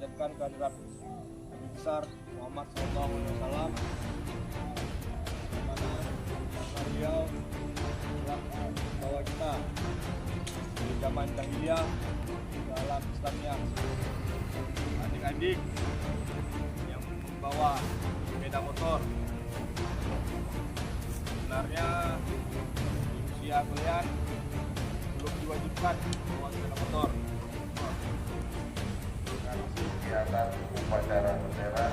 ucapkan kehadirat Nabi besar Muhammad SAW, di mana beliau telah membawa kita di zaman jahiliyah dalam Islamnya. Adik-adik yang membawa sepeda motor, sebenarnya di usia kalian belum diwajibkan membawa sepeda motor. Kegiatan upacara bendera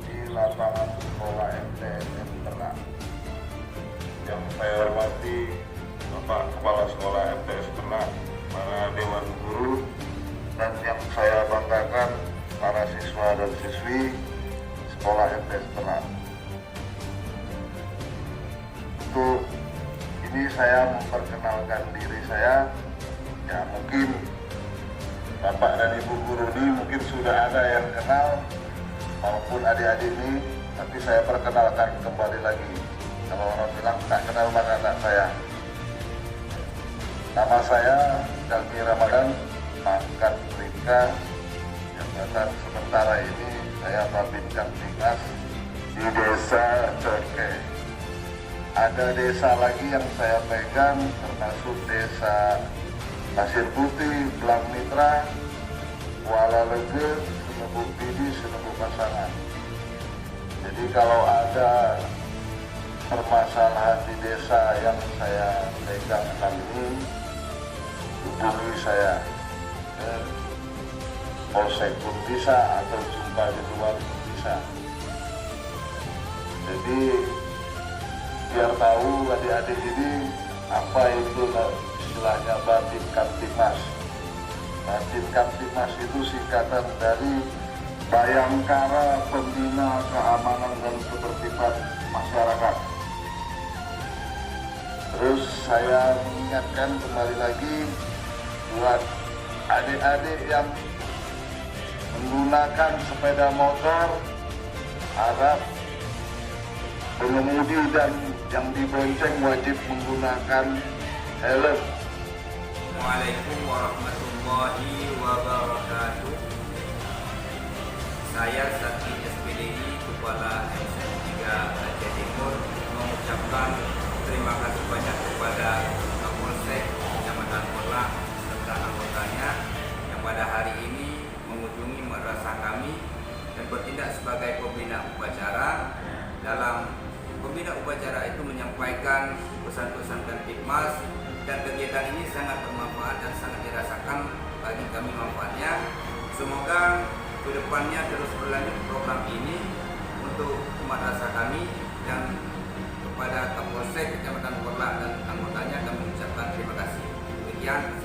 di lapangan sekolah MTS Ternak. Yang saya hormati Bapak Kepala Sekolah MTS Ternak, para Dewan Guru, dan yang saya banggakan para siswa dan siswi Sekolah MTS Ternak. Untuk ini saya memperkenalkan diri saya, ya mungkin Bapak dan Ibu guru ini mungkin sudah ada yang kenal maupun adik-adik ini, tapi saya perkenalkan kembali lagi. Kalau orang bilang tak kenal maka tak sayang. Nama saya Dalmi Ramadan, pangkat Bribka, jabatan sementara ini saya Babin Kamtibmas di Desa Coke. Ada desa lagi yang saya pegang termasuk Desa Pasir Putih, Belang Mitra, Kuala Lege, Senebuk Pidi, Senebuk Pasangan. Jadi kalau ada permasalahan di desa yang saya pegang kali ini, hubungi saya. Polsek pun bisa atau jumpa di luar pun bisa. Jadi biar tahu adik-adik ini apa itu istilahnya Babin Kamtibmas. Babin Kamtibmas itu singkatan dari Bayangkara Pembina Keamanan dan Ketertiban Masyarakat. Terus saya mengingatkan kembali lagi buat adik-adik yang menggunakan sepeda motor, harap pengemudi dan yang dibonceng wajib menggunakan helm. Assalamualaikum warahmatullahi wabarakatuh. Saya Sakti SPDI, Kepala SM3 Aceh Timur, mengucapkan terima kasih banyak kepada Kapolsek Kecamatan Porlah serta anggotanya yang pada hari ini mengunjungi madrasah kami dan bertindak sebagai pembina upacara. Dalam pembina upacara itu menyampaikan pesan-pesan Kamtibmas, dan kegiatan ini sangat bermanfaat dan sangat dirasakan bagi kami manfaatnya. Semoga kedepannya terus berlanjut program ini untuk madrasah kami, dan kepada Kapolsek Kecamatan Porlah dan anggotanya kami mengucapkan terima kasih. Demikian.